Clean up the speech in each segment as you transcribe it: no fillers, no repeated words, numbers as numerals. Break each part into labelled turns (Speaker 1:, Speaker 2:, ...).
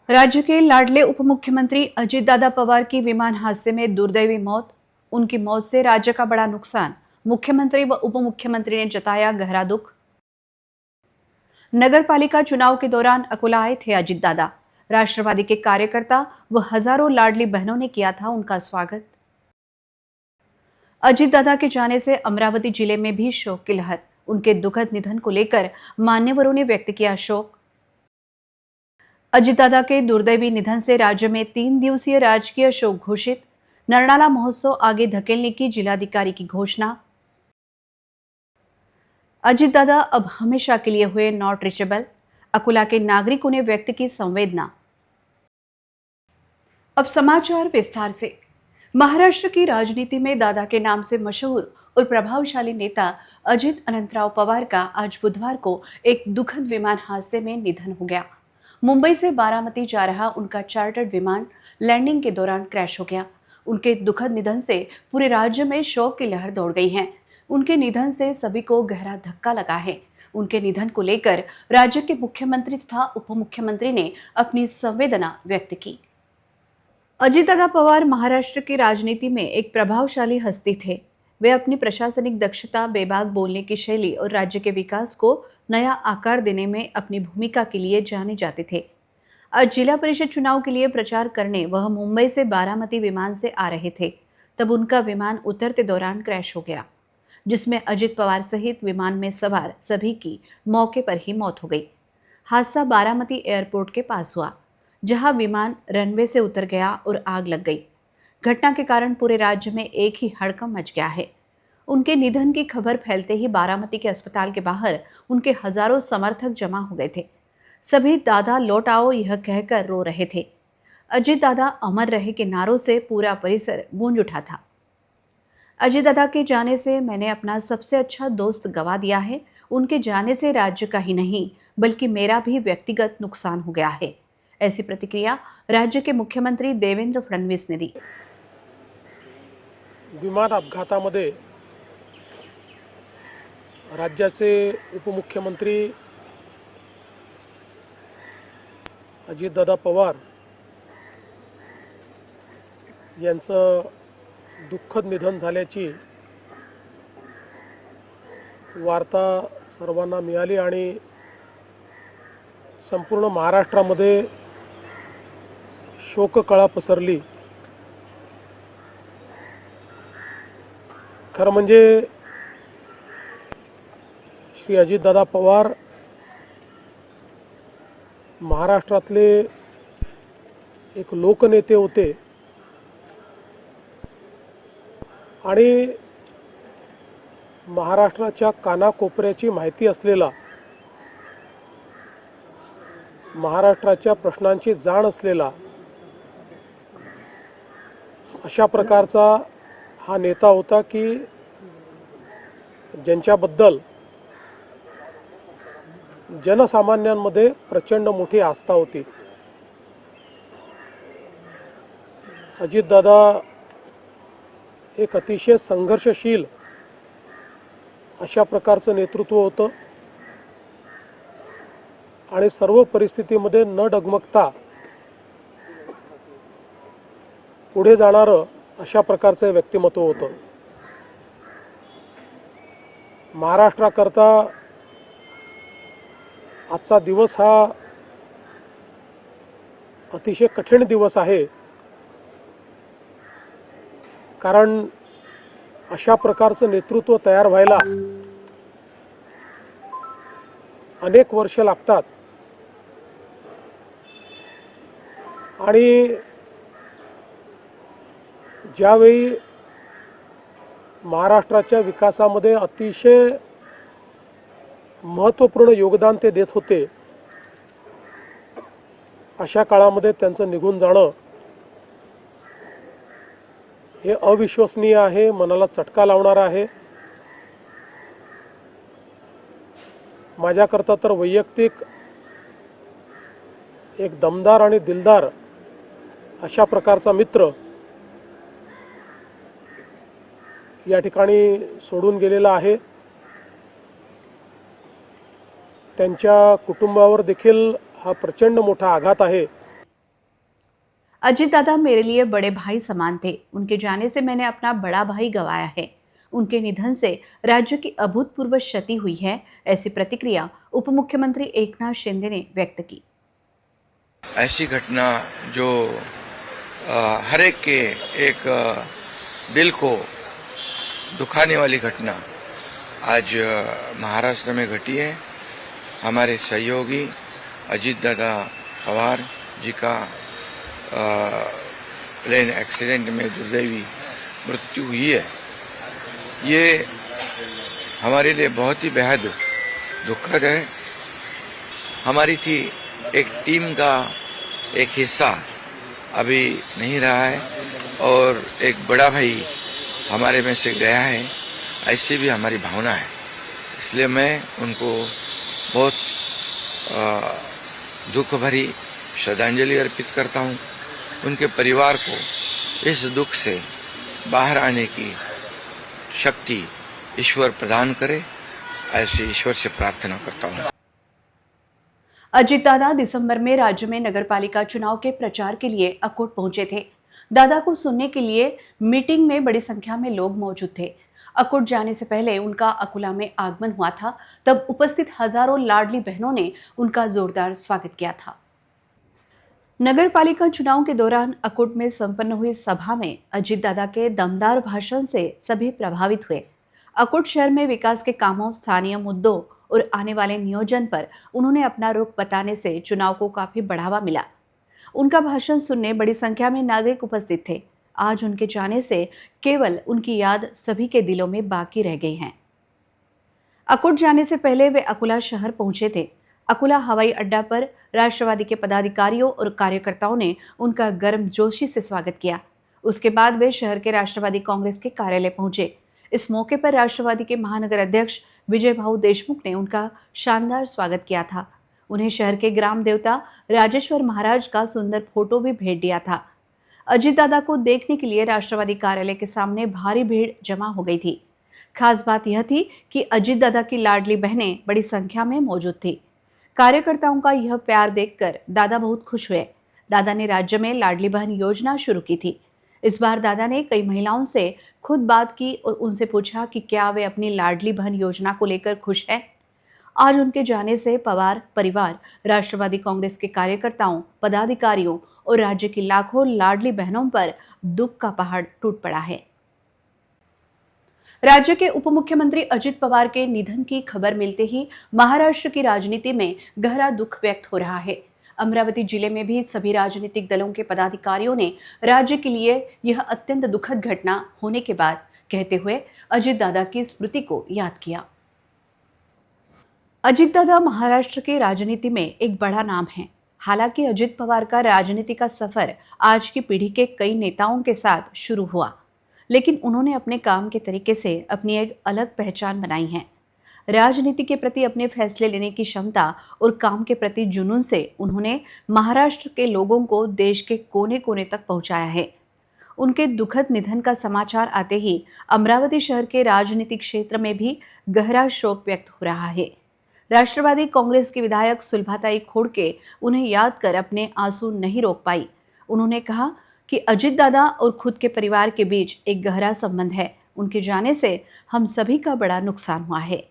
Speaker 1: राज्य के लाडले उपमुख्यमंत्री अजितदादा पवार की विमान हादसे में दुर्दैवी मौत। उनकी मौत से राज्य का बड़ा नुकसान। मुख्यमंत्री व उपमुख्यमंत्री ने जताया गहरा दुख। नगर पालिका चुनाव के दौरान अकोला आए थे अजितदादा। राष्ट्रवादी के कार्यकर्ता व हजारों लाडली बहनों ने किया था उनका स्वागत। अजितदादा के जाने से अमरावती जिले में भी शोक की लहर। उनके दुखद निधन को लेकर मान्यवरों ने व्यक्त किया शोक। अजितदादा के दुर्दैवी निधन से राज्य में 3 दिवसीय राजकीय शोक घोषित। नरनाला महोत्सव आगे धकेलने की जिलाधिकारी की घोषणा। अजितदादा अब हमेशा के लिए हुए नॉट रीचेबल। अकोला के नागरिकों ने व्यक्त की संवेदना। अब समाचार विस्तार से। महाराष्ट्र की राजनीति में दादा के नाम से मशहूर और प्रभावशाली नेता अजित अनंतराव पवार का आज बुधवार को एक दुखद विमान हादसे में निधन हो गया। मुंबई से बारामती जा रहा उनका चार्टर्ड विमान लैंडिंग के दौरान क्रैश हो गया। उनके दुखद निधन से पूरे राज्य में शोक की लहर दौड़ गई है। उनके निधन से सभी को गहरा धक्का लगा है। उनके निधन को लेकर राज्य के मुख्यमंत्री तथा उप मुख्यमंत्री ने अपनी संवेदना व्यक्त की। अजितदादा पवार महाराष्ट्र की राजनीति में एक प्रभावशाली हस्ती थे। वे अपनी प्रशासनिक दक्षता, बेबाक बोलने की शैली और राज्य के विकास को नया आकार देने में अपनी भूमिका के लिए जाने जाते थे। आज जिला परिषद चुनाव के लिए प्रचार करने वह मुंबई से बारामती विमान से आ रहे थे, तब उनका विमान उतरते दौरान क्रैश हो गया, जिसमें अजित पवार सहित विमान में सवार सभी की मौके पर ही मौत हो गई। हादसा बारामती एयरपोर्ट के पास हुआ, जहां विमान रनवे से उतर गया और आग लग गई। घटना के कारण पूरे राज्य में एक ही हड़कंप मच गया है। उनके निधन की खबर फैलते ही बारामती के अस्पताल के बाहर उनके हजारों समर्थक जमा हो गए थे। सभी दादा लौट आओ यह कहकर रो रहे थे। अजित दादा अमर रहे के नारों से पूरा परिसर गूंज उठा था। अजित दादा के जाने से मैंने अपना सबसे अच्छा दोस्त गंवा दिया है। उनके जाने से राज्य का ही नहीं बल्कि मेरा भी व्यक्तिगत नुकसान हो गया है। ऐसी प्रतिक्रिया राज्य के मुख्यमंत्री देवेंद्र फडणवीस ने दी।
Speaker 2: विमान अपघातामध्ये राज्याचे उपमुख्यमंत्री अजितदादा पवार यांचं दुःखद निधन झाल्याची वार्ता सर्वांना मिळाली आणि संपूर्ण महाराष्ट्रामध्ये शोककळा पसरली। खरं म्हणजे श्री अजितदादा पवार महाराष्ट्रातले एक लोकनेते होते आणि महाराष्ट्राच्या कानाकोपऱ्याची माहिती असलेला, महाराष्ट्राच्या प्रश्नांची जाण असलेला अशा प्रकारचा हा नेता होता की ज्यांच्याबद्दल जनसामान्यांमध्ये प्रचंड मोठी आस्था होती। अजितदादा एक अतिशय संघर्षशील अशा प्रकारचं नेतृत्व होतं आणि सर्व परिस्थितीमध्ये न डगमगता पुढे जाणारं अशा प्रकारचं व्यक्तिमत्व होतं। महाराष्ट्राकरता आजचा दिवस हा अतिशय कठीण दिवस आहे, कारण अशा प्रकारचं नेतृत्व तयार व्हायला अनेक वर्ष लागतात आणि ज्यावेळी महाराष्ट्राच्या विकासामध्ये अतिशय महत्त्वपूर्ण योगदान ते देत होते, अशा काळामध्ये त्यांचं निघून जाणं हे अविश्वसनीय आहे, मनाला चटका लावणारा आहे। माझ्याकरता तर वैयक्तिक एक दमदार आणि दिलदार अशा प्रकारचा मित्र या ठिकाणी सोडून गेलेला आहे। त्यांच्या कुटुंबावर देखील हा प्रचंड मोठा आघात आहे।
Speaker 1: अजित दादा मेरे लिए बड़े भाई समान थे। उनके जाने से मैंने अपना बड़ा भाई गंवाया है। उनके निधन से राज्य की अभूतपूर्व क्षति हुई है, ऐसी प्रतिक्रिया उप मुख्यमंत्री एकनाथ शिंदे ने व्यक्त की।
Speaker 3: ऐसी घटना जो हर एक के एक दिल को दुखाने वाली घटना आज महाराष्ट्र में घटी है। हमारे सहयोगी अजित दादा पवार जी का प्लेन एक्सीडेंट में दुर्दैवी मृत्यु हुई है। ये हमारे लिए बहुत ही बेहद दुखद है। हमारी थी एक टीम का एक हिस्सा अभी नहीं रहा है और एक बड़ा भाई हमारे में से गया है, ऐसी भी हमारी भावना है। इसलिए मैं उनको बहुत दुख भरी श्रद्धांजलि अर्पित करता हूँ। उनके परिवार को इस दुख से बाहर आने की शक्ति ईश्वर प्रदान करे, ऐसे ईश्वर से प्रार्थना करता हूँ।
Speaker 1: अजित दादा दिसंबर में राज्य में नगरपालिका चुनाव के प्रचार के लिए अकोट पहुंचे थे। दादा को सुनने के लिए मीटिंग में बड़ी संख्या में लोग मौजूद थे। अकोट जाने से पहले उनका अकोला में आगमन हुआ था, तब उपस्थित हजारों लाडली बहनों ने उनका जोरदार स्वागत किया था। नगरपालिका चुनाव के दौरान अकोट में संपन्न हुई सभा में अजित दादा के दमदार भाषण से सभी प्रभावित हुए। अकोट शहर में विकास के कामों, स्थानीय मुद्दों और आने वाले नियोजन पर उन्होंने अपना रुख बताने से चुनाव को काफी बढ़ावा मिला। उनका भाषण सुनने बड़ी संख्या में नागरिक उपस्थित थे। आज उनके जाने से केवल उनकी याद सभी के दिलों में बाकी रह गई है। अकोट जाने से पहले वे अकोला शहर पहुंचे थे। अकोला हवाई अड्डा पर राष्ट्रवादी के पदाधिकारियों और कार्यकर्ताओं ने उनका गर्मजोशी से स्वागत किया। उसके बाद वे शहर के राष्ट्रवादी कांग्रेस के कार्यालय पहुंचे। इस मौके पर राष्ट्रवादी के महानगर अध्यक्ष विजय भाऊ देशमुख ने उनका शानदार स्वागत किया था। उन्हें शहर के ग्राम देवता राजेश्वर महाराज का सुंदर फोटो भी भेंट दिया था। अजित दादा को देखने के लिए राष्ट्रवादी कार्यालय के सामने भारी भीड़ जमा हो गई थी। खास बात यह थी कि अजित दादा की लाडली बहनें बड़ी संख्या में मौजूद थी। कार्यकर्ताओं का यह प्यार देखकर दादा बहुत खुश हुए। दादा ने राज्य में लाडली बहन योजना शुरू की थी। इस बार दादा ने कई महिलाओं से खुद बात की और उनसे पूछा कि क्या वे अपनी लाडली बहन योजना को लेकर खुश हैं। आज उनके जाने से पवार परिवार, राष्ट्रवादी कांग्रेस के कार्यकर्ताओं, पदाधिकारियों और राज्य की लाखों लाडली बहनों पर दुख का पहाड़ टूट पड़ा है। राज्य के उप मुख्यमंत्री अजित पवार के निधन की खबर मिलते ही महाराष्ट्र की राजनीति में गहरा दुख व्यक्त हो रहा है। अमरावती जिले में भी सभी राजनीतिक दलों के पदाधिकारियों ने राज्य के लिए यह अत्यंत दुखद घटना होने के बाद कहते हुए अजित दादा की स्मृति को याद किया। अजित दादा महाराष्ट्र की राजनीति में एक बड़ा नाम है। हालांकि अजित पवार का राजनीति का सफर आज की पीढ़ी के कई नेताओं के साथ शुरू हुआ, लेकिन उन्होंने अपने काम के तरीके से अपनी एक अलग पहचान बनाई है। राजनीति के प्रति अपने फैसले लेने की क्षमता और काम के प्रति जुनून से उन्होंने महाराष्ट्र के लोगों को देश के कोने कोने तक पहुंचाया है। उनके दुखद निधन का समाचार आते ही अमरावती शहर के राजनीतिक क्षेत्र में भी गहरा शोक व्यक्त हो रहा है। राष्ट्रवादी कांग्रेस की विधायक सुलभाताई खोड़के उन्हें याद कर अपने आंसू नहीं रोक पाई। उन्होंने कहा कि अजित दादा और खुद के परिवार के बीच एक गहरा संबंध है। उनके जाने से हम सभी का बड़ा नुकसान हुआ है।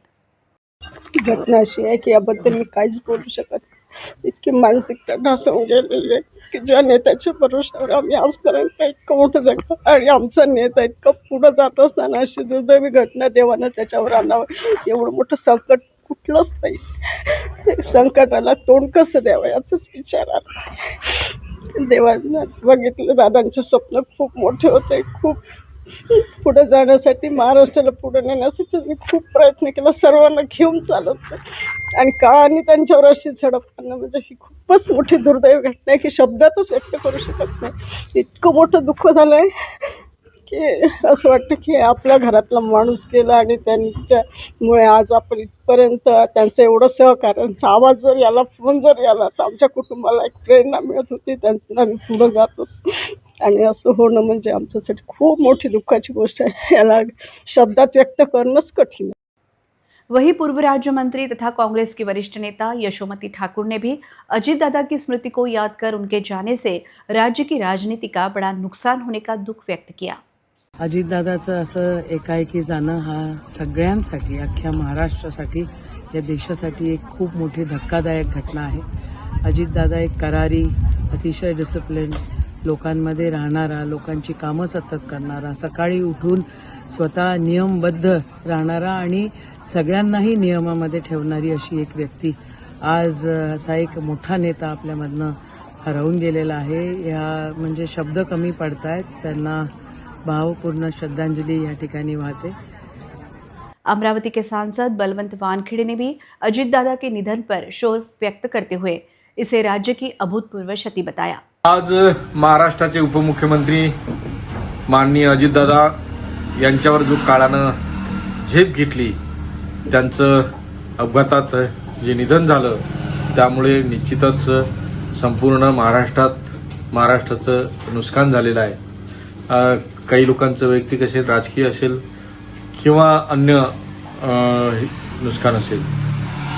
Speaker 4: घटना अशी आहे की याबद्दल मी काहीच बोलू शकत नाही। इतकी मानसिकता ढासळून गेलेली आहे की ज्या नेत्याच्या भरोश्यावर आम्ही आजपर्यंत इतकं मोठं जगलो आणि आमचा नेता इतकं पुढे जात असताना अशी दुर्दैवी घटना देवानं त्याच्यावर आणावं। एवढं मोठं संकट कुठलंच नाही। संकटाला तोंड कसं द्यावं याचाच विचार आला। देवानं बघितलं, दादांचे स्वप्न खूप मोठे होते। खूप पुढे जाण्यासाठी, महाराष्ट्राला पुढे नेण्यासाठी मी खूप प्रयत्न केला, सर्वांना घेऊन चालत आणि काळाने त्यांच्यावर अशी झडप आणणं म्हणजे ही खूपच मोठी दुर्दैवी घटना आहे की शब्दातच व्यक्त करू शकत नाही। इतकं मोठं दुःख झालंय की असं वाटतं की आपल्या घरातला माणूस गेला आणि त्यांच्यामुळे आज आपण इथपर्यंत त्यांचं एवढं सहकार्य, त्यांचा आवाज जर याला, फोन जर याला तर आमच्या कुटुंबाला एक प्रेरणा मिळत होती, त्यांना आम्ही पुढे जात होतो आणि असं होणं म्हणजे आमच्यासाठी खूप मोठी दुःखाची गोष्ट आहे। याला शब्दात व्यक्त करणंच कठीण आहे।
Speaker 1: वहीं पूर्व राज्य मंत्री तथा कांग्रेस की वरिष्ठ नेता यशोमती ठाकुर ने भी अजीत दादा की स्मृति को याद कर उनके जाने से राज्य की राजनीति का बड़ा नुकसान होने का दुख व्यक्त किया।
Speaker 5: अजितदादाचं असं एकाएकी जाणं हा सगळ्यांसाठी, अख्ख्या महाराष्ट्रासाठी, या देशासाठी एक खूप मोठी धक्कादायक घटना आहे. अजितदादा एक करारी, अतिशय डिसिप्लिन, लोकांमध्ये राहणारा, लोकांची कामं सतत करणारा, सकाळी उठून स्वतः नियमबद्ध राहणारा आणि सगळ्यांनाही नियमामध्ये ठेवणारी अशी एक व्यक्ती आज असा एक मोठा नेता आपल्यामधनं हरवून गेलेला आहे. या म्हणजे शब्द कमी पडतायत. त्यांना भावपूर्ण श्रद्धांजलि या ठिकाणी वाहते.
Speaker 1: अमरावती के सांसद बलवंत वानखेड़े ने भी अजीत दादा के निधन पर शोक व्यक्त करते हुए इसे राज्य की अभूतपूर्व क्षति बताया।
Speaker 6: आज महाराष्ट्राचे उपमुख्यमंत्री माननीय अजितदादा यांच्यावर जो काळानं झेप घेतली, त्यांचं अपघातात जे निधन झालं, त्यामुळे निश्चितच संपूर्ण महाराष्ट्राचं नुकसान झालेलं आहे. काही लोकांचं वैयक्तिक असेल, राजकीय असेल किंवा अन्य नुकसान असेल,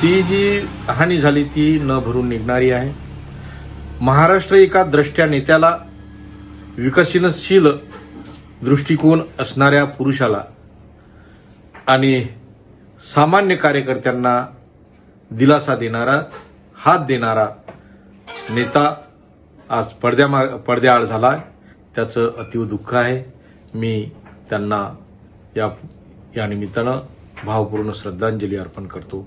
Speaker 6: ती जी हानी झाली ती न भरून निघणारी आहे. महाराष्ट्र एका द्रष्ट्या नेत्याला, विकसनशील दृष्टिकोन असणाऱ्या पुरुषाला आणि सामान्य कार्यकर्त्यांना दिलासा देणारा, हात देणारा नेता आज पडद्याआड झाला. त्याचं अतीव दुःख आहे. मी त्यांना या निमित्तानं भावपूर्ण श्रद्धांजलि अर्पण करतो.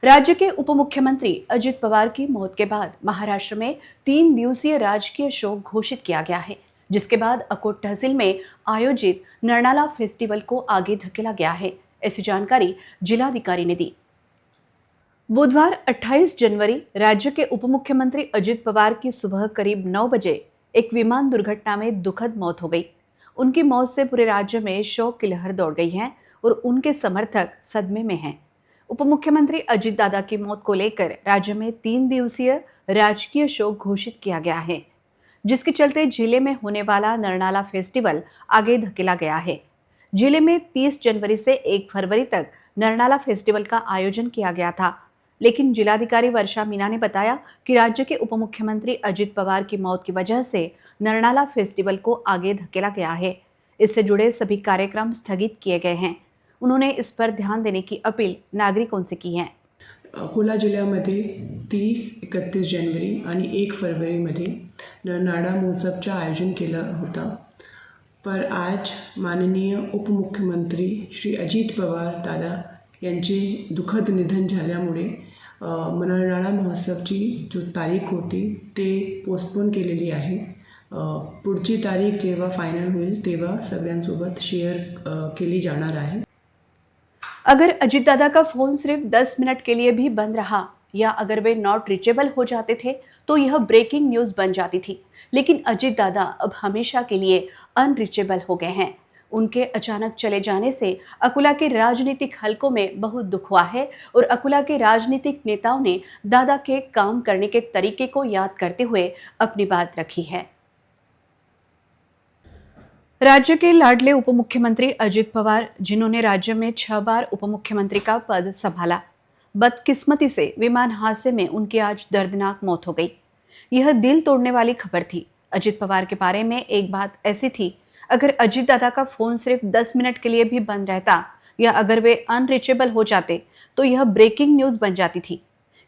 Speaker 1: राज्य के उप मुख्यमंत्री अजित पवार की मौत के बाद महाराष्ट्र में 3 दिवसीय राजकीय शोक घोषित किया गया है, जिसके बाद अकोट तहसील में आयोजित नरनाला फेस्टिवल को आगे धकेला गया है, ऐसी जानकारी जिलाधिकारी ने दी। बुधवार 28 जनवरी राज्य के उप मुख्यमंत्री अजित पवार की सुबह करीब 9 बजे एक विमान दुर्घटना में दुखद मौत हो गई। उनकी मौत से पूरे राज्य में शोक की लहर दौड़ गई है और उनके समर्थक सदमे में हैं। उप मुख्यमंत्री अजित दादा की मौत को लेकर राज्य में 3 दिवसीय राजकीय शोक घोषित किया गया है, जिसके चलते जिले में होने वाला नरनाला फेस्टिवल आगे धकेला गया है। जिले में 30 जनवरी से 1 फरवरी तक नरनाला फेस्टिवल का आयोजन किया गया था, लेकिन जिलाधिकारी वर्षा मीना ने बताया कि राज्य के उप मुख्यमंत्री अजित पवार की मौत की वजह से नरनाला फेस्टिवल को आगे धकेला गया है। इससे जुड़े सभी कार्यक्रम स्थगित किए गए हैं। उन्होंने इस पर ध्यान देने की अपील नागरिकों से की है।
Speaker 7: अकोला जिल्ह्यामध्ये 30, 31 जनवरी आणि 1 फरवरीमध्ये नरनाळा महोत्सवचं आयोजन केलं होतं, पर आज माननीय उपमुख्यमंत्री श्री अजित पवार दादा यांचे दुःखद निधन झाल्यामुळे नरनाळा महोत्सवची जो तारीख होती ते पोस्टपोन केलेली आहे. पुढची तारीख जेव्हा फायनल होईल तेव्हा सगळ्यांसोबत शेअर केली जाणार आहे.
Speaker 1: अगर अजित दादा का फोन सिर्फ 10 मिनट के लिए भी बंद रहा या अगर वे नॉट रीचेबल हो जाते थे तो यह ब्रेकिंग न्यूज़ बन जाती थी, लेकिन अजित दादा अब हमेशा के लिए अनरीचेबल हो गए हैं। उनके अचानक चले जाने से अकोला के राजनीतिक हलकों में बहुत दुख हुआ है और अकोला के राजनीतिक नेताओं ने दादा के काम करने के तरीके को याद करते हुए अपनी बात रखी है। राज्य के लाडले उप मुख्यमंत्री अजित पवार, जिन्होंने राज्य में 6 बार उप मुख्यमंत्री का पद संभाला, बदकिस्मती से विमान हादसे में उनकी आज दर्दनाक मौत हो गई। यह दिल तोड़ने वाली खबर थी। अजित पवार के बारे में एक बात ऐसी थी, अगर अजित दादा का फोन सिर्फ 10 मिनट के लिए भी बंद रहता या अगर वे अनरीचेबल हो जाते तो यह ब्रेकिंग न्यूज़ बन जाती थी,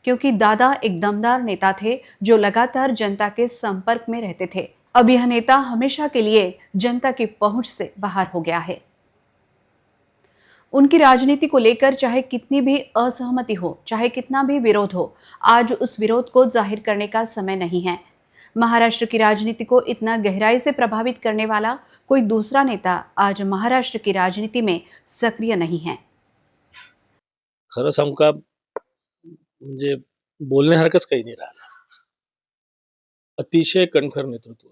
Speaker 1: क्योंकि दादा एक दमदार नेता थे जो लगातार जनता के संपर्क में रहते थे। अब यह नेता हमेशा के लिए जनता की पहुंच से बाहर हो गया है। उनकी राजनीति को लेकर चाहे कितनी भी असहमति हो, चाहे कितना भी विरोध हो, आज उस विरोध को जाहिर करने का समय नहीं है। महाराष्ट्र की राजनीति को इतना गहराई से प्रभावित करने वाला कोई दूसरा नेता आज महाराष्ट्र की राजनीति में सक्रिय नहीं है।
Speaker 8: खरं सांगू का, म्हणजे बोलण्यासारखंच काही नाही राहिलं. अतिशय कणखर नेतृत्व,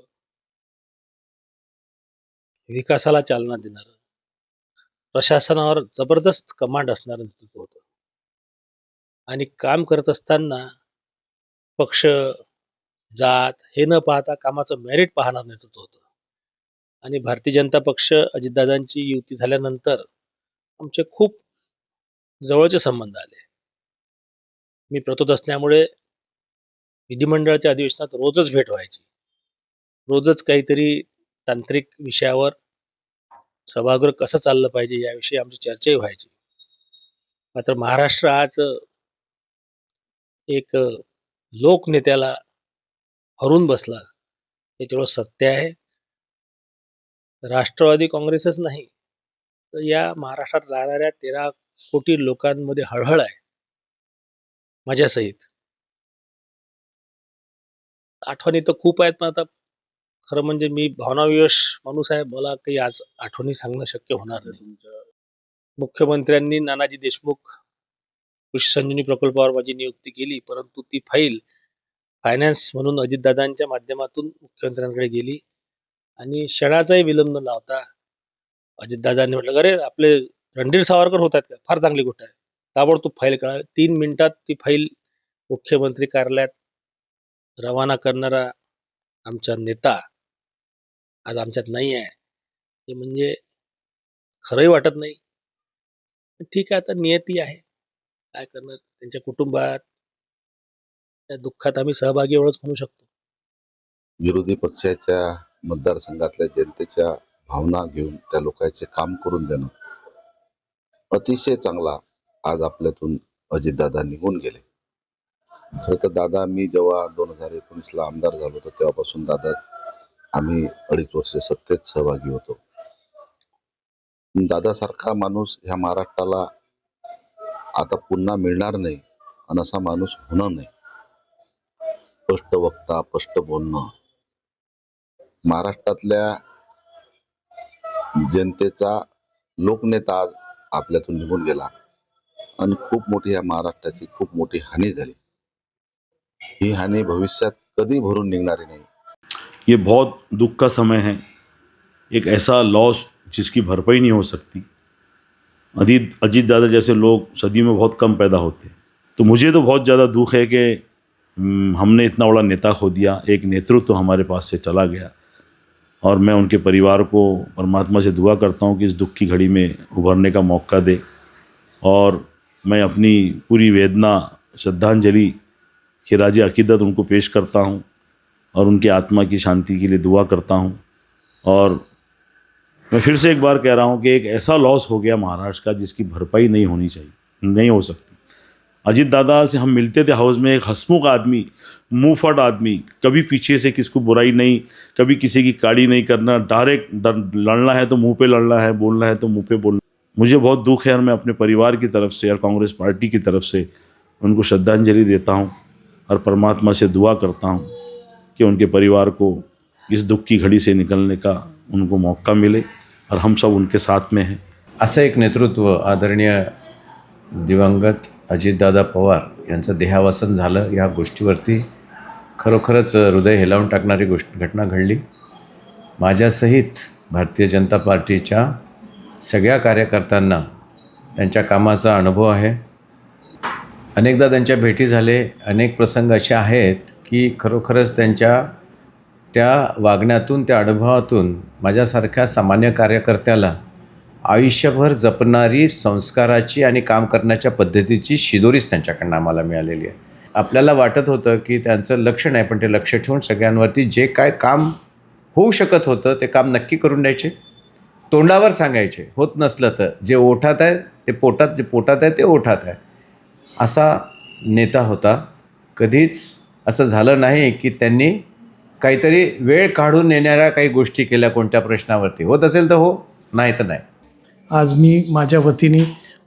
Speaker 8: विकासाला चालना देणारं, प्रशासनावर जबरदस्त कमांड असणारं नेतृत्व होतं आणि काम करत असताना पक्ष, जात हे न पाहता कामाचं मेरिट पाहणार नेतृत्व होतं. आणि भारतीय जनता पक्ष अजितदादांची युती झाल्यानंतर आमचे खूप जवळचे संबंध आले. मी प्रतोद असल्यामुळे विधिमंडळाच्या अधिवेशनात रोजच भेट व्हायची. रोजच काहीतरी तांत्रिक विषयावर सभागृह कसं चाललं पाहिजे याविषयी आमची चर्चाही व्हायची. मात्र महाराष्ट्र आज एक लोकनेत्याला हरून बसला हे तेवढं सत्य आहे. राष्ट्रवादी काँग्रेसच नाही तर या महाराष्ट्रात राहणाऱ्या 13 कोटी लोकांमध्ये हळहळ आहे माझ्यासहित. आठवणी तर खूप आहेत, पण आता खरं म्हणजे मी भावनाविवश माणूस आहे. मला काही आज आठवणी सांगणं शक्य होणार नाही. मुख्यमंत्र्यांनी नानाजी देशमुख कृषी संजीवनी प्रकल्पावर माझी नियुक्ती केली, परंतु ती फाईल फायनान्स म्हणून अजितदादांच्या माध्यमातून मुख्यमंत्र्यांकडे गेली आणि क्षणाचाही विलंब न लावता अजितदादांनी म्हटलं, अरे आपले रणधीर सावरकर होतात का, फार चांगली गोष्ट आहे, ताबडतोब फाईल कळा. 3 मिनिटात ती फाईल मुख्यमंत्री कार्यालयात रवाना करणारा आमचा नेता आज आमच्यात नाही आहे. हे म्हणजे खरंही वाटत नाही. पण ठीक आहे, आता नियती आहे, काय करणार. त्यांच्या कुटुंबात त्या दुःखात आम्ही सहभागी एवढंच म्हणू शकतो.
Speaker 9: विरोधी पक्षाच्या मतदारसंघातल्या जनतेच्या भावना घेऊन त्या लोकांचे काम करून देणं अतिशय चांगला आज आपल्यातून अजितदादा निघून गेले. खरं तर दादा, मी जेव्हा 2019ला आमदार झालो होतो तेव्हापासून दादा आम्ही 2.5 वर्ष सत्तेत सहभागी होतो. दादासारखा माणूस ह्या महाराष्ट्राला आता पुन्हा मिळणार नाही आणि असा माणूस होणार नाही. स्पष्ट वक्ता, स्पष्ट बोलणं, महाराष्ट्रातल्या जनतेचा लोकनेता आज आपल्यातून निघून गेला आणि खूप मोठी या महाराष्ट्राची खूप मोठी हानी झाली. ही हानी भविष्यात कधी भरून निघणारी नाही.
Speaker 10: ये बहुत दुख का समय है, एक ऐसा लॉस जिसकी भरपाई नहीं हो सकती. अजीत दादा जैसे लोग सदी में बहुत कम पैदा होते, तो मुझे तो बहुत ज़्यादा दुख है कि हमने इतना बड़ा नेता खो दिया. एक नेतृत्व तो हमारे पास से चला गया और मैं उनके परिवार को परमात्मा से दुआ करता हूँ कि इस दुख की घड़ी में उभरने का मौका दे. और मैं अपनी पूरी वेदना, श्रद्धांजलि, खिराज अकीदत उनको पेश करता हूँ और उनकी आत्मा की शांति के लिए दुआ करता हूँ. और मैं फिर से एक बार कह रहा हूँ कि एक ऐसा लॉस हो गया महाराष्ट्र का जिसकी भरपाई नहीं होनी चाहिए, नहीं हो सकती. अजीत दादा से हम मिलते थे हाउस में, एक हंसमुख आदमी, मुंहफट आदमी, कभी पीछे से किसको बुराई नहीं, कभी किसी की काड़ी नहीं करना, डायरेक्ट लड़ना है तो मुंह पे लड़ना है, बोलना है तो मुंह पे बोलना. मुझे बहुत दुख है और मैं अपने परिवार की तरफ से और कांग्रेस पार्टी की तरफ से उनको श्रद्धांजलि देता हूँ और परमात्मा से दुआ करता हूँ कि उनके परिवार को इस दुख की घड़ी से निकलने का उनको मौका मिले और हम सब उनके साथ में हैं.
Speaker 11: असं एक नेतृत्व आदरणीय दिवंगत अजितदादा पवार यांचं देहावसन झालं, या गोष्टीवरती खरोखरच हृदय हेलावून टाकणारी घटना घडली. माझ्यासहित भारतीय जनता पार्टीच्या सगळ्या कार्यकर्त्यांना त्यांच्या कामाचा अनुभव आहे. अनेकदा त्यांच्या भेटी झाले. अनेक प्रसंग असे आहेत की खरोखरच त्यांच्या त्या वागण्यातून, त्या अनुभवातून माझ्यासारख्या सामान्य कार्यकर्त्याला आयुष्यभर जपणारी संस्काराची आणि काम करण्याच्या पद्धतीची शिदोरीच त्यांच्याकडनं आम्हाला मिळालेली आहे. आपल्याला वाटत होतं की त्यांचं लक्ष नाही, पण ते लक्ष ठेवून सगळ्यांवरती जे काय काम होऊ शकत होतं ते काम नक्की करून द्यायचे. तोंडावर सांगायचे, होत नसलं तर जे ओठात आहे ते पोटात, जे पोटात आहे ते ओठात आहे, असा नेता होता. कधीच असं झालं नाही की त्यांनी काहीतरी वेळ काढून नेणाऱ्या काही गोष्टी केल्या कोणत्या प्रश्नावरती. होत असेल तर हो, नाही तर नाही.
Speaker 2: आज मी माझ्या वतीने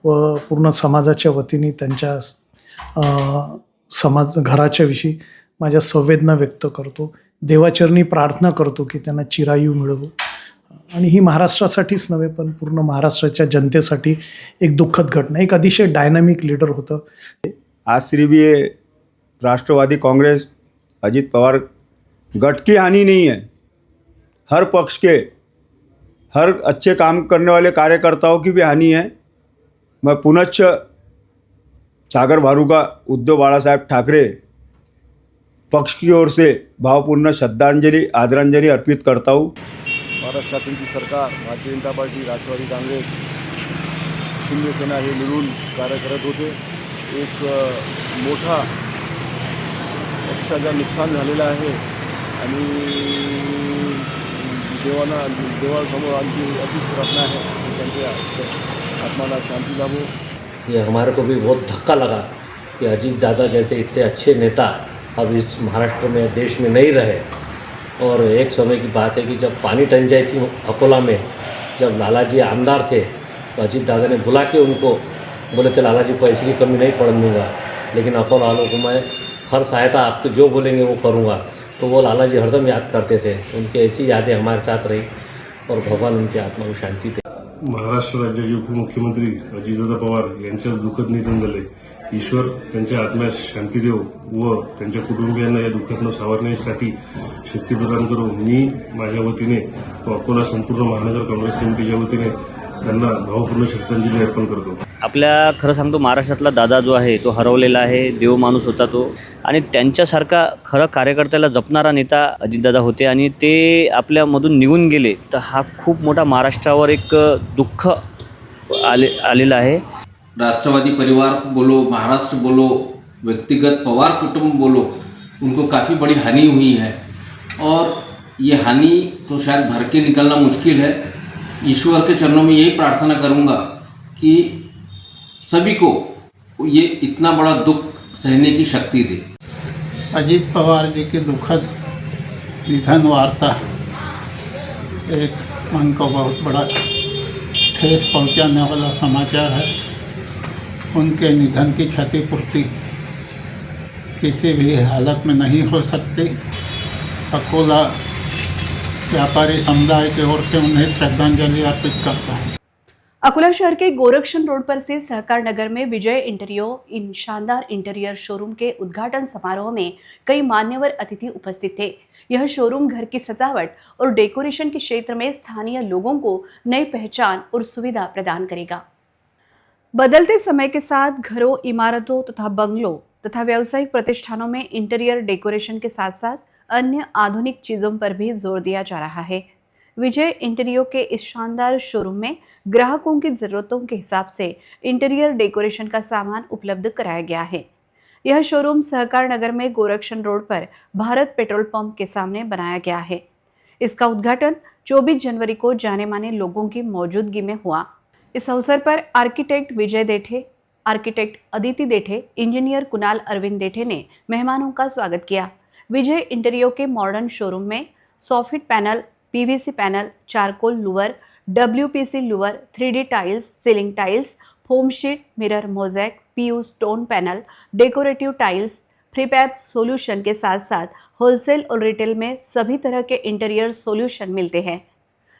Speaker 2: व पूर्ण समाजाच्या वतीने त्यांच्या घराच्या विषयी माझ्या संवेदना व्यक्त करतो. देवाचरणी प्रार्थना करतो की त्यांना चिरायू मिळवो आणि ही महाराष्ट्रासाठीच नव्हे पण पूर्ण महाराष्ट्राच्या जनतेसाठी एक दुःखद घटना. एक अतिशय डायनामिक लीडर होतं.
Speaker 12: आज सिर्फ ये राष्ट्रवादी कांग्रेस अजीत पवार गठ की हानि नहीं है, हर पक्ष के, हर अच्छे काम करने वाले कार्यकर्ताओं की भी हानि है. मैं पुनश्च सागर भारूका उद्धव बाला साहेब ठाकरे पक्ष की ओर से भावपूर्ण श्रद्धांजलि, आदरांजलि अर्पित करता हूँ.
Speaker 13: महाराष्ट्रातील जी सरकार, भारतीय जनता पार्टी, राष्ट्रवादी काँग्रेस
Speaker 6: शिंदे सेना हे मिळून कार्य करत होते. एक मोठा पक्षाचं नुकसान झालेलं आहे आणि देवासमोर आमची अशीच प्रार्थना आहे की त्यांच्या आत्माला शांती लाभो.
Speaker 8: ये हमारे को भी बहुत धक्का लगा कि अजीत दादा जैसे इतने अच्छे नेता अब इस महाराष्ट्र में देश में नहीं रहे। और एक समय की बात है कि जब पानी टंचाई थी अकोला में, जब लालाजी आमदार थे तो अजीत दादा ने बुला के उनको बोले थे लालाजी पैसे की कमी नहीं पड़ने दूंगा, लेकिन अकोला वालों को मैं हर सहायता आपको जो बोलेंगे वो करूँगा। तो वो लालाजी हरदम याद करते थे. उनकी ऐसी यादें हमारे साथ रही और भगवान उनकी आत्मा को शांति दे.
Speaker 6: महाराष्ट्र राज्याचे उपमुख्यमंत्री अजितदादा पवार यांच्याच दुःखद निधन झाले. ईश्वर त्यांच्या आत्म्यास शांती देव व त्यांच्या कुटुंबियांना या दुःखातून सावरण्यासाठी शक्ती प्रदान करो. मी माझ्या वतीने व अकोला संपूर्ण महानगर काँग्रेस कमिटीच्या वतीने त्यांना भावपूर्ण श्रद्धांजली अर्पण करतो.
Speaker 8: आपल्या खरं सांगतो महाराष्ट्रातला दादा जो आहे तो हरवलेला आहे. देव माणूस होता तो आणि त्यांच्यासारखा खरं कार्यकर्त्याला जपणारा नेता अजितदादा होते आणि ते आपल्यामधून निघून गेले. तर हा खूप मोठा महाराष्ट्रावर एक दुःख आलेलं आहे.
Speaker 13: राष्ट्रवादी परिवार बोलो, महाराष्ट्र बोलो, व्यक्तिगत पवार कुटुंब बोलो, उनको काफ़ी बड़ी हानि हुई है और ये हानि तो शायद भर के निकलना मुश्किल है. ईश्वर के चरणों में यही प्रार्थना करूँगा कि सभी को ये इतना बड़ा दुख सहने की शक्ति दे.
Speaker 14: अजीत पवार जी की दुखद निधन वार्ता एक मन को बहुत बड़ा ठेस पहुंचाने वाला समाचार है. उनके निधन की क्षतिपूर्ति किसी भी हालत में नहीं हो सकती. अकोला व्यापारी समुदाय की ओर से उन्हें श्रद्धांजलि अर्पित करता है.
Speaker 1: अकोला शहर के गोरक्षण रोड पर स्थित सहकार नगर में विजय इंटीरियर इन शानदार इंटीरियर शोरूम के उद्घाटन समारोह में कई मान्यवर अतिथि उपस्थित थे. यह शोरूम घर की सजावट और डेकोरेशन के क्षेत्र में स्थानीय लोगों को नई पहचान और सुविधा प्रदान करेगा. बदलते समय के साथ घरों, इमारतों तथा बंगलों तथा व्यावसायिक प्रतिष्ठानों में इंटीरियर डेकोरेशन के साथ साथ अन्य आधुनिक चीज़ों पर भी जोर दिया जा रहा है. विजय इंटीरियर के इस शानदार शोरूम में ग्राहकों की ज़रूरतों के हिसाब से इंटीरियर डेकोरेशन का सामान उपलब्ध कराया गया है. यह शोरूम सहकार नगर में गोरक्षण रोड पर भारत पेट्रोल पंप के सामने बनाया गया है. इसका उद्घाटन 24 जनवरी को जाने माने लोगों की मौजूदगी में हुआ. इस अवसर पर आर्किटेक्ट विजय देठे, आर्किटेक्ट अदिति देठे, इंजीनियर कुणाल अरविंद देठे ने मेहमानों का स्वागत किया. विजय इंटीरियर के मॉडर्न शोरूम में soffit panel, PVC panel, charcoal Louvre, WPC Louvre, 3D tiles, ceiling tiles, foam sheet, mirror mosaic, PU stone panel, decorative tiles, prefab solution के साथ साथ होलसेल और रिटेल में सभी तरह के इंटीरियर सॉल्यूशन मिलते हैं.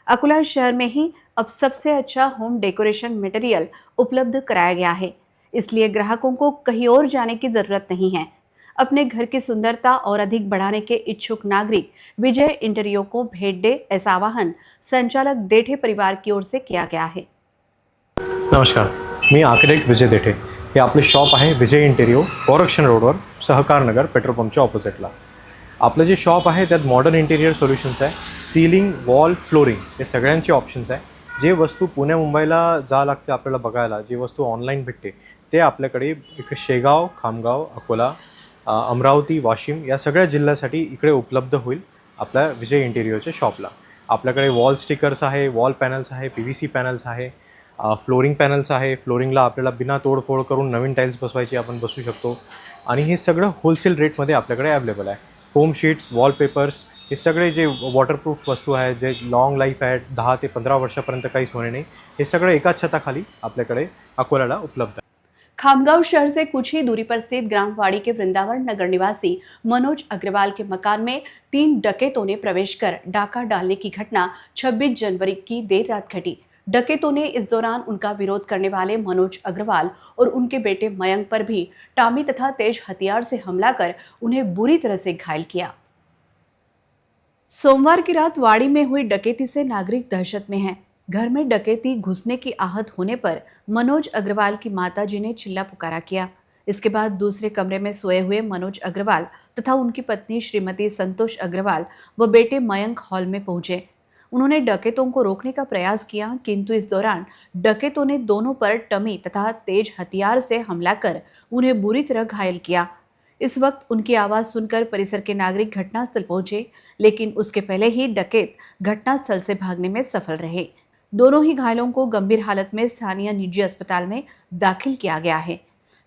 Speaker 1: अकोला शहर में ही अब सबसे अच्छा होम डेकोरेशन मटेरियल उपलब्ध कराया गया है, इसलिए ग्राहकों को कहीं और जाने की ज़रूरत नहीं है. अपने घर की सुंदरता और अधिक बढ़ाने के इच्छुक नागरिक विजय इंटीरियर को भेंट दे, ऐसा आवाहन संचालक देठे परिवार की ओर से किया गया है.
Speaker 15: नमस्कार, मी आर्किटेक्ट विजय देठे. हे आपले शॉप आहे विजय इंटेरियर, गोरक्षण रोडवर, सहकार नगर पेट्रोल पंपच्या ऑपोजिटला. आपलं जे शॉप आहे त्यात मॉडर्न इंटेरियर सोल्युशन्स आहे. सीलिंग, वॉल, फ्लोरिंग हे सगळ्यांचे ऑप्शन्स आहे. जे वस्तू पुणे मुंबईला जा लागते आपल्याला बघायला, जी वस्तू ऑनलाईन भेटते ते आपल्याकडे इकडे शेगाव, खामगाव, अकोला, अमरावती, वाशिम या सगळ्या जिल्ह्यासाठी इकडे उपलब्ध होईल आपल्या विजय इंटेरियरच्या शॉपला. आपल्याकडे वॉल स्टिकर्स आहे, वॉल पॅनल्स आहे, PVC पॅनल्स आहे, फ्लोरिंग पॅनल्स आहे. फ्लोरिंगला आपल्याला बिना तोडफोड करून नवीन टाईल्स बसवायची आपण बसू शकतो आणि हे सगळं होलसेल रेटमध्ये आपल्याकडे अवेलेबल आहे. फोम शीट्स, वॉलपेपर्स हे सगळे जे वॉटरप्रूफ वस्तू आहेत, जे लॉंग लाईफ आहेत, 10 ते 15 वर्षापर्यंत काहीच होणे नाही, हे सगळं एकाच छताखाली आपल्याकडे अकोल्याला उपलब्ध आहे.
Speaker 1: खामगांव शहर से कुछ ही दूरी पर स्थित ग्रामवाड़ी के वृंदावन नगर निवासी मनोज अग्रवाल के मकान में 3 डकैतों ने प्रवेश कर डाका डालने की घटना 26 जनवरी की देर रात घटी. डकैतों ने इस दौरान उनका विरोध करने वाले मनोज अग्रवाल और उनके बेटे मयंक पर भी टामी तथा तेज हथियार से हमला कर उन्हें बुरी तरह से घायल किया. सोमवार की रात वाड़ी में हुई डकैती से नागरिक दहशत में हैं. घर में डकैती घुसने की आहत होने पर मनोज अग्रवाल की माताजी ने चिल्ला पुकारा किया. इसके बाद दूसरे कमरे में सोए हुए मनोज अग्रवाल तथा उनकी पत्नी श्रीमती संतोष अग्रवाल व बेटे मयंक हॉल में पहुंचे. उन्होंने डकैतों को रोकने का प्रयास किया, किंतु इस दौरान डकैतों ने दोनों पर टमी तथा तेज हथियार से हमला कर उन्हें बुरी तरह घायल किया। इस वक्त उनकी आवाज सुनकर परिसर के नागरिक घटनास्थल पहुंचे, लेकिन उसके पहले ही डकैत घटनास्थल से भागने में सफल रहे। दोनों ही घायलों को गंभीर हालत में स्थानीय निजी अस्पताल में दाखिल किया गया है।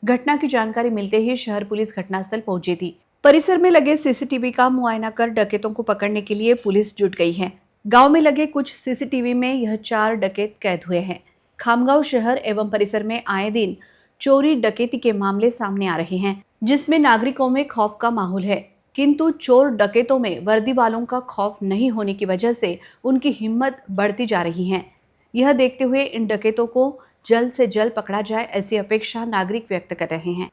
Speaker 1: घटना की जानकारी मिलते ही शहर पुलिस घटनास्थल पहुंची थी। परिसर में लगे सीसीटीवी का मुआयना कर डकैतों को पकड़ने के लिए पुलिस जुट गई है। गांव में लगे कुछ सीसीटीवी में यह 4 डकैत कैद हुए हैं। खामगांव शहर एवं परिसर में आए दिन चोरी डकैती के मामले सामने आ रहे हैं, जिसमें नागरिकों में खौफ का माहौल है, किंतु चोर डकैतों में वर्दी वालों का खौफ नहीं होने की वजह से उनकी हिम्मत बढ़ती जा रही है। यह देखते हुए इन डकैतों को जल्द से जल्द पकड़ा जाए, ऐसी अपेक्षा नागरिक व्यक्त कर रहे हैं।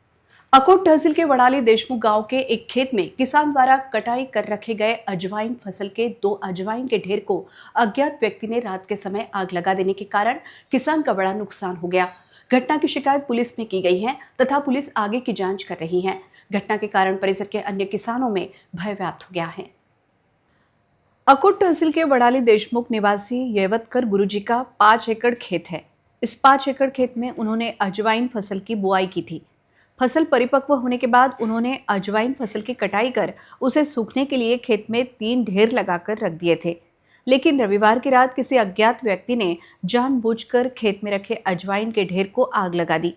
Speaker 1: अकोट तहसील के वड़ाली देशमुख गांव के एक खेत में किसान द्वारा कटाई कर रखे गए अजवाइन फसल के 2 अजवाइन के ढेर को अज्ञात व्यक्ति ने रात के समय आग लगा देने के कारण किसान का बड़ा नुकसान हो गया। घटना की शिकायत पुलिस में की गई है तथा पुलिस आगे की जांच कर रही है। घटना के कारण परिसर के अन्य किसानों में भय व्याप्त हो गया है। अकोट तहसील के वड़ाली देशमुख निवासी येवतकर गुरुजी का 5 एकड़ खेत है। इस 5 एकड़ खेत में उन्होंने अजवाइन फसल की बुआई की थी। फसल परिपक्व होने के बाद उन्होंने अजवाइन फसल की कटाई कर उसे सूखने के लिए खेत में 3 ढेर लगाकर रख दिए थे, लेकिन रविवार की रात किसी अज्ञात व्यक्ति ने जानबूझकर खेत में रखे अजवाइन के ढेर को आग लगा दी।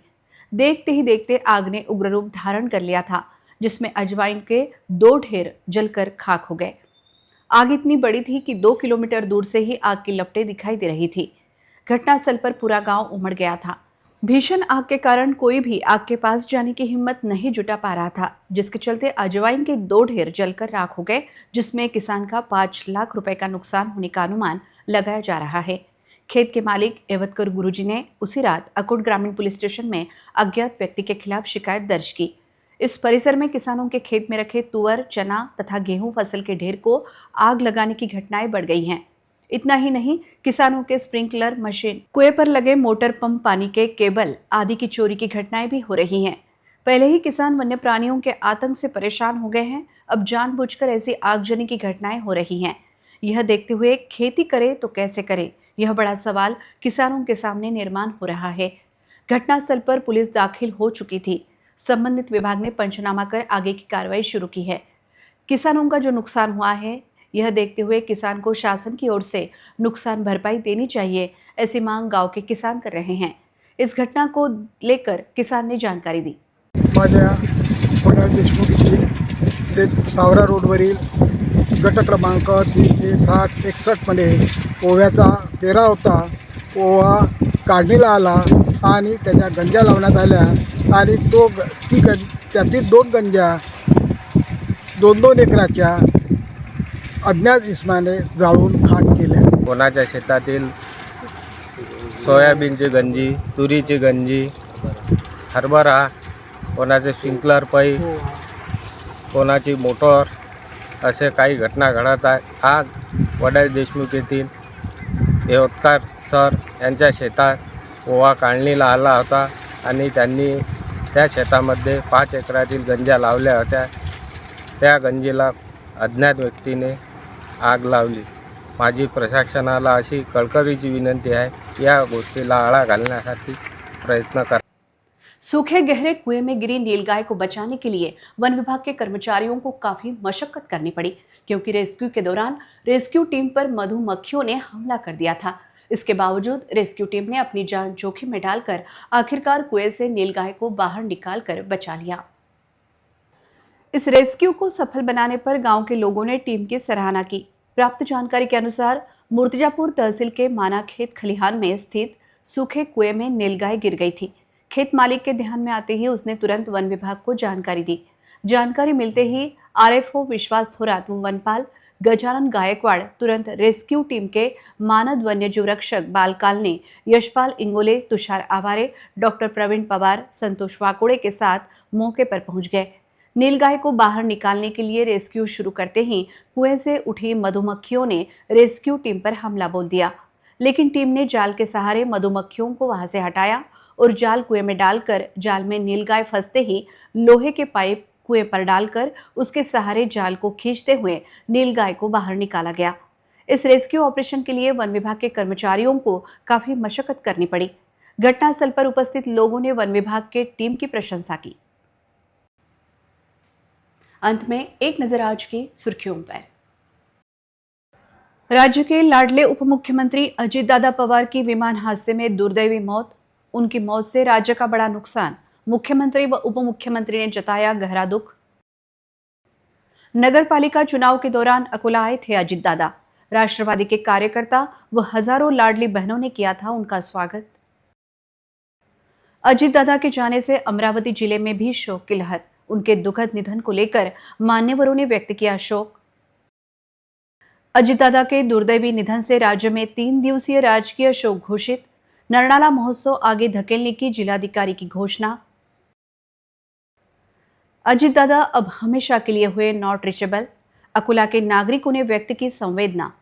Speaker 1: देखते ही देखते आग ने उग्र रूप धारण कर लिया था, जिसमें अजवाइन के 2 ढेर जलकर खाक हो गए। आग इतनी बड़ी थी कि 2 किलोमीटर दूर से ही आग की लपटें दिखाई दे रही थी। घटनास्थल पर पूरा गांव उमड़ गया था। भीषण आग के कारण कोई भी आग के पास जाने की हिम्मत नहीं जुटा पा रहा था, जिसके चलते अजवाइन के 2 ढेर जलकर राख हो गए, जिसमें किसान का 5 लाख रुपए का नुकसान होने का अनुमान लगाया जा रहा है। खेत के मालिक एवतकर गुरुजी ने उसी रात अकोट ग्रामीण पुलिस स्टेशन में अज्ञात व्यक्ति के खिलाफ शिकायत दर्ज की। इस परिसर में किसानों के खेत में रखे तुअर, चना तथा गेहूं फसल के ढेर को आग लगाने की घटनाएं बढ़ गई हैं। इतना ही नहीं, किसानों के स्प्रिंकलर मशीन, कुएं पर लगे मोटर पंप, पानी के केबल आदि की चोरी की घटनाएं भी हो रही हैं। पहले ही किसान वन्य प्राणियों के आतंक से परेशान हो गए हैं, अब जानबूझकर ऐसी आगजनी की घटनाएं हो रही हैं। यह देखते हुए खेती करे तो कैसे करे, यह बड़ा सवाल किसानों के सामने निर्माण हो रहा है। घटनास्थल पर पुलिस दाखिल हो चुकी थी। संबंधित विभाग ने पंचनामा कर आगे की कार्रवाई शुरू की है। किसानों का जो नुकसान हुआ है, यह देखते हुए किसान को शासन की ओर से नुकसान भरपाई देनी चाहिए, ऐसी मांग गांव के किसान कर रहे हैं। इस घटना को लेकर किसान ने जानकारी दी।
Speaker 16: माझ्या वडाळ देशमुख येथील शेत सावरा रोडवरील गट क्रमांक 360-61 मध्ये ओव्याचा पेरा होता. ओवा काढणीला आला आणि त्याच्या गंजा लावण्यात आल्या आणि त्यातील 2 गंजा 2-2 एकराच्या अज्ञात इसमाने जाळून खाक केल्या.
Speaker 17: कोणाच्या शेतातील सोयाबीनची गंजी, तुरीची गंजी, हरभरा, कोणाचे स्प्रिंकलर पाईप, कोणाची मोटर, असे काही घटना घडत आहेत. आज वडाळ देशमुख येथील येवतकर सर यांच्या शेतात ओवा काढणीला आला होता आणि त्यांनी त्या शेतामध्ये 5 एकरातील गंजा लावल्या होत्या. त्या गंजीला अज्ञात व्यक्तीने आग लावली. माझी प्रशासनाला अशी कळकळीची विनंती आहे, या गोष्टीला आळा घालण्यासाठी प्रयत्न करा.
Speaker 1: सूखे गहरे कुएं में गिरी नीलगाय को बचाने के लिए वन विभाग के कर्मचारियों को काफी मशक्कत करनी पड़ी, क्योंकि रेस्क्यू के दौरान रेस्क्यू टीम पर मधुमक्खियों ने हमला कर दिया था। इसके बावजूद रेस्क्यू टीम ने अपनी जान जोखिम में डालकर आखिरकार कुएं से नीलगाय को बाहर निकालकर बचा लिया। इस रेस्क्यू को सफल बनाने पर गांव के लोगों ने टीम की सराहना की। प्राप्त जानकारी के अनुसार मूर्तिजापुर तहसील के मानाखेत खलिहान में स्थित सूखे कुएं में नीलगाय गिर गई थी। खेत मालिक के ध्यान में आते ही उसने तुरंत वन विभाग को जानकारी दी। जानकारी मिलते ही आरएफओ विश्वास थोरात व वनपाल गजानन गायकवाड़ तुरंत रेस्क्यू टीम के मानद वन्यजीव रक्षक बालकाल ने यशपाल इंगोले, तुषार आवारे, डॉक्टर प्रवीण पवार, संतोष वाकोड़े के साथ मौके पर पहुंच गए। नीलगाय को बाहर निकालने के लिए रेस्क्यू शुरू करते ही कुएं से उठी मधुमक्खियों ने रेस्क्यू टीम पर हमला बोल दिया, लेकिन टीम ने जाल के सहारे मधुमक्खियों को वहां से हटाया और जाल कुएं में डालकर जाल में नीलगाय फंसते ही लोहे के पाइप कुएं पर डालकर उसके सहारे जाल को खींचते हुए नीलगाय को बाहर निकाला गया। इस रेस्क्यू ऑपरेशन के लिए वन विभाग के कर्मचारियों को काफी मशक्कत करनी पड़ी। घटनास्थल पर उपस्थित लोगों ने वन विभाग के टीम की प्रशंसा की। अंत में एक नजर आज की सुर्खियों पर। राज्य के लाडले उप मुख्यमंत्री अजित दादा पवार की विमान हादसे में दुर्दैवी मौत। उनकी मौत से राज्य का बड़ा नुकसान। मुख्यमंत्री व उप मुख्यमंत्री ने जताया गहरा दुख। नगर पालिका चुनाव के दौरान अकोला आए थे अजित दादा। राष्ट्रवादी के कार्यकर्ता व हजारों लाडली बहनों ने किया था उनका स्वागत। अजित दादा के जाने से अमरावती जिले में भी शोक की लहर। उनके दुखद निधन को लेकर मान्यवरों ने व्यक्त किया शोक। अजित दादा के दुर्दैवी निधन से राज्य में 3 दिवसीय राजकीय शोक घोषित। नरनाला महोत्सव आगे धकेलने की जिलाधिकारी की घोषणा। अजित दादा अब हमेशा के लिए हुए नॉट रीचेबल। अकोला के नागरिकों ने व्यक्त की संवेदना।